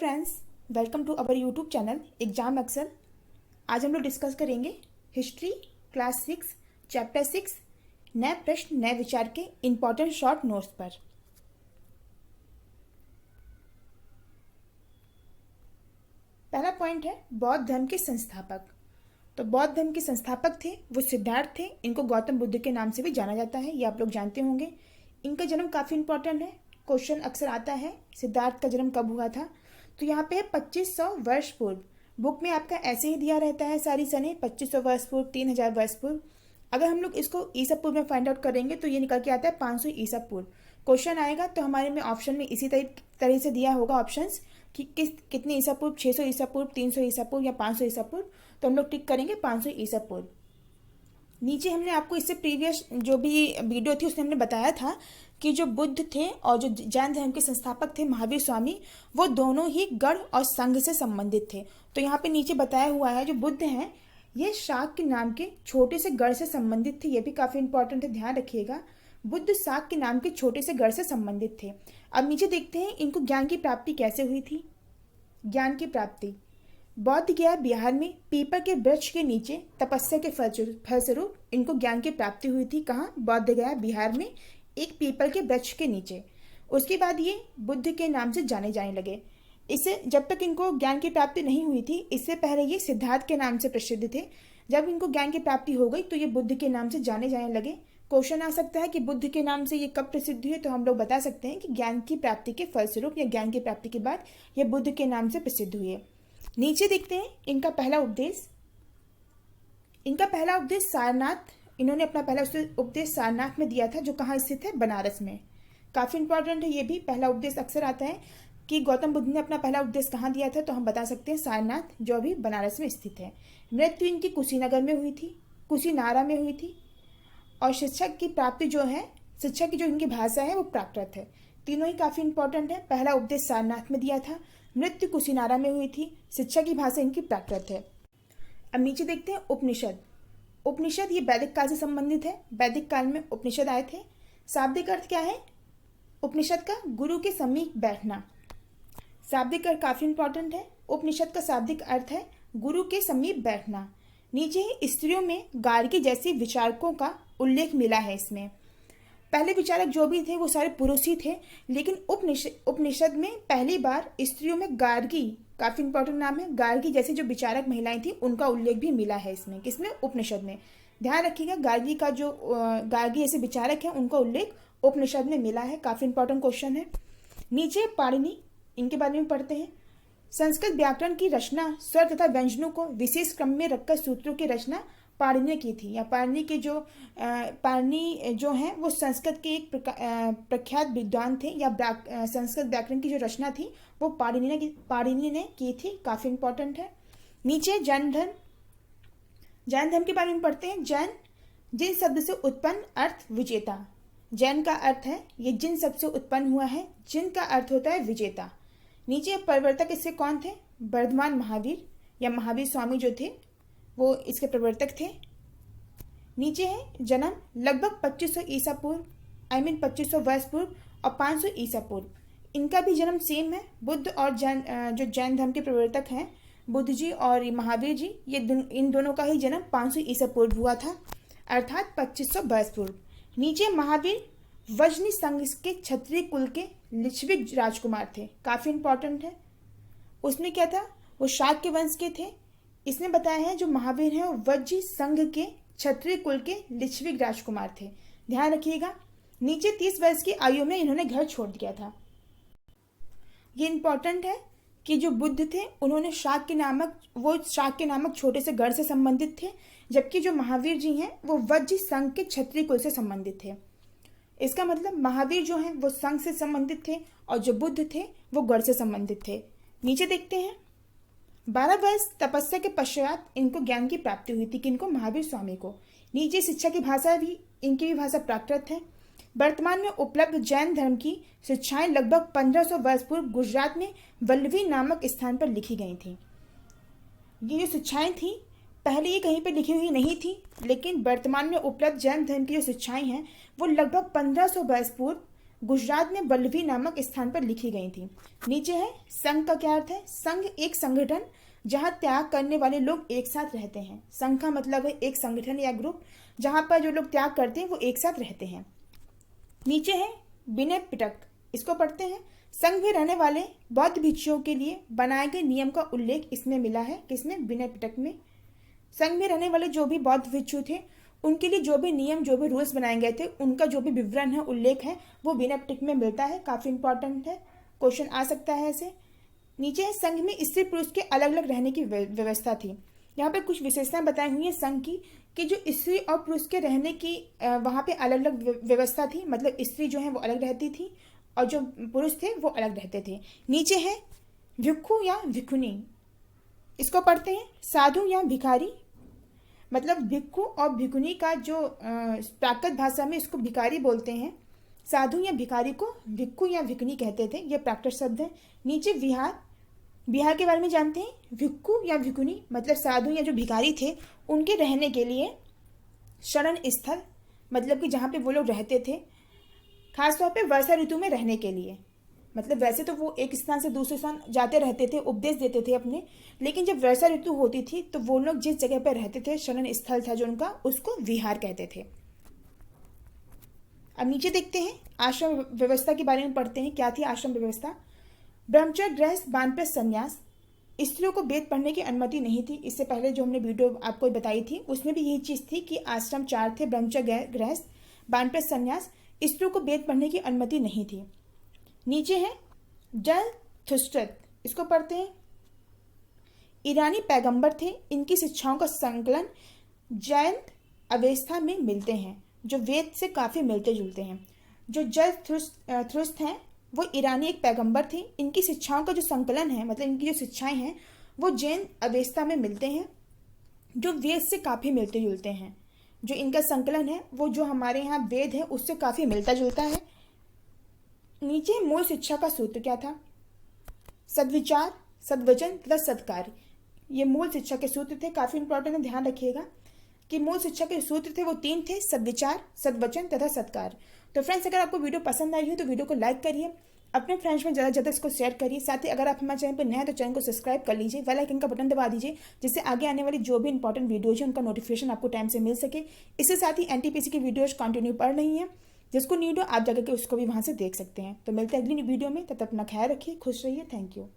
Friends, welcome to our YouTube channel Exam Excel. आज हम लोग डिस्कस करेंगे हिस्ट्री क्लास 6 चैप्टर 6 नए प्रश्न नए विचार के इम्पोर्टेंट शॉर्ट नोट्स पर। पहला पॉइंट है बौद्ध धर्म के संस्थापक। तो बौद्ध धर्म के संस्थापक थे वो सिद्धार्थ थे। इनको गौतम बुद्ध के नाम से भी जाना जाता है, ये आप लोग जानते होंगे। इनका जन्म काफ़ी इंपॉर्टेंट है, क्वेश्चन अक्सर आता है सिद्धार्थ का जन्म कब हुआ था। तो यहाँ पे 2500 वर्ष पूर्व। बुक में आपका ऐसे ही दिया रहता है सारी सने 2500 वर्ष पूर्व, 3000 वर्ष पूर्व। अगर हम लोग इसको ईसा पूर्व में फाइंड आउट करेंगे तो ये निकल के आता है 500 ईसा पूर्व। क्वेश्चन आएगा तो हमारे में ऑप्शन में इसी तरह से दिया होगा ऑप्शंस कि कितने ईसा पूर्व, 600 ईसा पूर्व, 300 ईसा पूर्व या 500 ईसा पूर्व। तो हम लोग टिक करेंगे 500 ईसा पूर्व। नीचे हमने आपको इससे प्रीवियस जो भी वीडियो थी उसमें हमने बताया था कि जो बुद्ध थे और जो जैन धर्म के संस्थापक थे महावीर स्वामी, वो दोनों ही गढ़ और संघ से संबंधित थे। तो यहाँ पे नीचे बताया हुआ है जो बुद्ध हैं ये शाक्य नाम के छोटे से गढ़ से संबंधित थे। ये भी काफ़ी इंपॉर्टेंट है, ध्यान रखिएगा। बुद्ध शाक्य नाम के छोटे से गढ़ से संबंधित थे। अब नीचे देखते हैं इनको ज्ञान की प्राप्ति कैसे हुई थी। ज्ञान की प्राप्ति बौद्ध गया बिहार में पीपल के वृक्ष के नीचे तपस्या के फलस्वरूप इनको ज्ञान की प्राप्ति हुई थी। कहाँ? बौद्ध गया बिहार में एक पीपल के वृक्ष के नीचे। उसके बाद ये बुद्ध के नाम से जाने जाने लगे। इससे जब तक इनको ज्ञान की प्राप्ति नहीं हुई थी, इससे पहले ये सिद्धार्थ के नाम से प्रसिद्ध थे। जब इनको ज्ञान की प्राप्ति हो गई तो ये बुद्ध के नाम से जाने जाने लगे। क्वेश्चन आ सकता है कि बुद्ध के नाम से ये कब प्रसिद्ध हुए, तो हम लोग बता सकते हैं कि ज्ञान की प्राप्ति के फलस्वरूप या ज्ञान की प्राप्ति के बाद ये बुद्ध के नाम से प्रसिद्ध हुए। नीचे देखते हैं इनका पहला उपदेश। इनका पहला उपदेश सारनाथ, इन्होंने अपना पहला उपदेश सारनाथ में दिया था, जो कहाँ स्थित है? बनारस में। काफ़ी इंपॉर्टेंट है ये भी। पहला उपदेश अक्सर आता है कि गौतम बुद्ध ने अपना पहला उपदेश कहाँ दिया था, तो हम बता सकते हैं सारनाथ, जो अभी बनारस में स्थित है। मृत्यु इनकी कुशीनगर में हुई थी, कुशीनारा में हुई थी। और शिक्षा की प्राप्ति जो है, शिक्षा की जो इनकी भाषा है वो प्राकृत है। तीनों ही काफ़ी इंपॉर्टेंट है। पहला उपदेश सारनाथ में दिया था, मृत्यु कुशीनारा में हुई थी, शिक्षा की भाषा इनकी प्राकृत है। अब नीचे देखते हैं उपनिषद। उपनिषद ये वैदिक काल से संबंधित है। वैदिक काल में उपनिषद आए थे। शाब्दिक अर्थ क्या है उपनिषद का? गुरु के समीप बैठना। शाब्दिक अर्थ काफी इंपॉर्टेंट है। उपनिषद का शाब्दिक अर्थ है गुरु के समीप बैठना। नीचे ही स्त्रियों में गार्गी जैसे विचारकों का उल्लेख मिला है। इसमें पहले विचारक जो भी थे वो सारे पुरुष ही थे, लेकिन उपनिषद में पहली बार स्त्रियों में गार्गी, काफी इंपॉर्टेंट नाम है, गार्गी जैसी जो विचारक महिलाएं थी उनका उल्लेख भी मिला है इसमें। किसमें? उपनिषद में। ध्यान रखिएगा, गार्गी का जो गार्गी जैसे विचारक है उनका उल्लेख उपनिषद में मिला है। काफी इंपॉर्टेंट क्वेश्चन है। नीचे पाणिनि, इनके बारे में पढ़ते हैं। संस्कृत व्याकरण की रचना स्वर तथा व्यंजनों को विशेष क्रम में रखकर सूत्रों की रचना पाणिनि ने की थी। या पाणिनि के जो पाणिनि जो हैं वो संस्कृत के एक प्रख्यात विद्वान थे। या संस्कृत व्याकरण की जो रचना थी वो पाणिनि ने की थी। काफी इंपॉर्टेंट है। नीचे जैन धर्म, जैन धर्म के बारे में पढ़ते हैं। जैन जिन शब्द से उत्पन्न, अर्थ विजेता। जैन का अर्थ है ये जिन शब्द से उत्पन्न हुआ है, जिन का अर्थ होता है विजेता। नीचे प्रवर्तक इससे कौन थे? वर्धमान महावीर या महावीर स्वामी जो थे वो इसके प्रवर्तक थे। नीचे है जन्म लगभग 2500 ईसा पूर्व, 2500 वर्ष पूर्व और 500 ईसा पूर्व। इनका भी जन्म सेम है। बुद्ध और जो जैन धर्म के प्रवर्तक हैं बुद्ध जी और महावीर जी, ये इन दोनों का ही जन्म 500 ईसा पूर्व हुआ था, अर्थात 2500 वर्ष पूर्व। नीचे महावीर वजनी संघ के क्षत्रिय कुल के लिच्छविक राजकुमार थे। काफी इंपॉर्टेंट है। उसमें क्या था? वो शाक्य वंश के थे। इसने बताया है जो महावीर हैं वो वज्जी संघ के क्षत्रिय कुल के लिच्छविक राजकुमार थे। ध्यान रखिएगा। नीचे 30 वर्ष की आयु में इन्होंने घर छोड़ दिया था। ये इंपॉर्टेंट है कि जो बुद्ध थे उन्होंने शाक्य नामक छोटे से गढ़ से संबंधित थे, जबकि जो महावीर जी हैं वो वज्जी संघ के क्षत्रिय कुल से संबंधित थे। इसका मतलब महावीर जो हैं वो संघ से संबंधित थे और जो बुद्ध थे वो गढ़ से संबंधित थे। नीचे देखते हैं 12 वर्ष तपस्या के पश्चात इनको ज्ञान की प्राप्ति हुई थी। किनको? महावीर स्वामी को। नीचे शिक्षा की भाषा भी, इनकी भी भाषा प्राकृत है। वर्तमान में उपलब्ध जैन धर्म की शिक्षाएं लगभग 1500 वर्ष पूर्व गुजरात में वल्लभी नामक स्थान पर लिखी गई थी। ये जो शिक्षाएं थी पहले ये कहीं पर लिखी हुई नहीं थी, लेकिन वर्तमान में उपलब्ध जैन धर्म की जो शिक्षाएं हैं वो लगभग 1500 वर्ष पूर्व गुजरात में वल्लभी नामक स्थान पर लिखी गई थी। नीचे है संघ का क्या अर्थ है। संघ एक संगठन जहां त्याग करने वाले लोग एक साथ रहते हैं। संघ का मतलब है एक संगठन या ग्रुप जहां पर जो लोग त्याग करते हैं वो एक साथ रहते हैं। नीचे है विनय पिटक, इसको पढ़ते हैं। संघ में रहने वाले बौद्ध भिक्षुओं के लिए बनाए गए नियम का उल्लेख इसमें मिला है। किसमें? विनय पिटक में। संघ में रहने वाले जो भी बौद्ध भिक्षु थे उनके लिए जो भी नियम जो भी रूल्स बनाए गए थे उनका जो भी विवरण है उल्लेख है वो विनय पिटक में मिलता है। काफी इंपॉर्टेंट है, क्वेश्चन आ सकता है ऐसे। नीचे है संघ में स्त्री पुरुष के अलग अलग रहने की व्यवस्था थी। यहाँ पे कुछ विशेषताएं बताई हुई है संघ की कि जो स्त्री और पुरुष के रहने की वहाँ पे अलग अलग व्यवस्था थी। मतलब स्त्री जो है वो अलग रहती थी और जो पुरुष थे वो अलग रहते थे। नीचे है भिक्खु या भिक्खुनी, इसको पढ़ते हैं। साधु या भिखारी, मतलब भिक्खु और भिक्खुनी का जो प्राकृत भाषा में इसको भिखारी बोलते हैं। साधु या भिखारी को भिक्खु या भिक्खुनी कहते थे, ये प्राकृत शब्द है। नीचे विहार, बिहार के बारे में जानते हैं। भिक्खु या भिक्खुनी मतलब साधु या जो भिखारी थे उनके रहने के लिए शरण स्थल, मतलब कि जहाँ पे वो लोग रहते थे, खासतौर पे वर्षा ऋतु में रहने के लिए। मतलब वैसे तो वो एक स्थान से दूसरे स्थान जाते रहते थे, उपदेश देते थे अपने, लेकिन जब वर्षा ऋतु होती थी तो वो लोग जिस जगह पर रहते थे शरण स्थल था जो उनका, उसको विहार कहते थे। अब नीचे देखते हैं आश्रम व्यवस्था के बारे में पढ़ते हैं। क्या थी आश्रम व्यवस्था? ब्रह्मचर्य, गृहस्थ, वानप्रस्थ, संन्यास। स्त्रियों को वेद पढ़ने की अनुमति नहीं थी। इससे पहले जो हमने वीडियो आपको बताई थी उसमें भी यही चीज थी कि आश्रम 4 थे, ब्रह्मचर्य, गृहस्थ, वानप्रस्थ, संन्यास। स्त्रियों को वेद पढ़ने की अनुमति नहीं थी। नीचे है जरथुस्त्र, इसको पढ़ते हैं। ईरानी पैगंबर थे, इनकी शिक्षाओं का संकलन जैन अवेस्था में मिलते हैं जो वेद से काफी मिलते जुलते हैं। जो जरथुस्त्र हैं वो ईरानी एक पैगंबर थे, इनकी शिक्षाओं का जो संकलन है मतलब इनकी जो शिक्षाएं हैं वो जैन अवेस्था में मिलते हैं जो वेद से काफी मिलते जुलते हैं। जो इनका संकलन है वो जो हमारे यहाँ वेद है उससे काफी मिलता जुलता है। नीचे मूल शिक्षा का सूत्र क्या था? सद्विचार, सद्वचन तथा सत्कार्य, ये मूल शिक्षा के सूत्र थे। काफी इंपॉर्टेंट है, ध्यान रखिएगा कि मूल शिक्षा के सूत्र थे वो 3 थे, सद्विचार, सद्वचन तथा सत्कार। तो फ्रेंड्स अगर आपको वीडियो पसंद आई हो तो वीडियो को लाइक करिए, अपने फ्रेंड्स में ज़्यादा से ज़्यादा इसको शेयर करिए। साथ ही अगर आप हमारे चैनल पर नए हैं तो चैनल को सब्सक्राइब कर लीजिए, बेल आइकन का बटन दबा दीजिए जिससे आगे आने वाली जो भी इंपॉर्टेंट वीडियोज है उनका नोटिफिकेशन आपको टाइम से मिल सके। इसके साथ ही एनटीपीसी की वीडियोज कंटिन्यू पढ़ रही हैं, जिसको नीड हो आप जाकर के उसको भी वहाँ से देख सकते हैं। तो मिलते हैं अगली वीडियो में, तब तक अपना ख्याल रखिए, खुश रहिए। Thank you.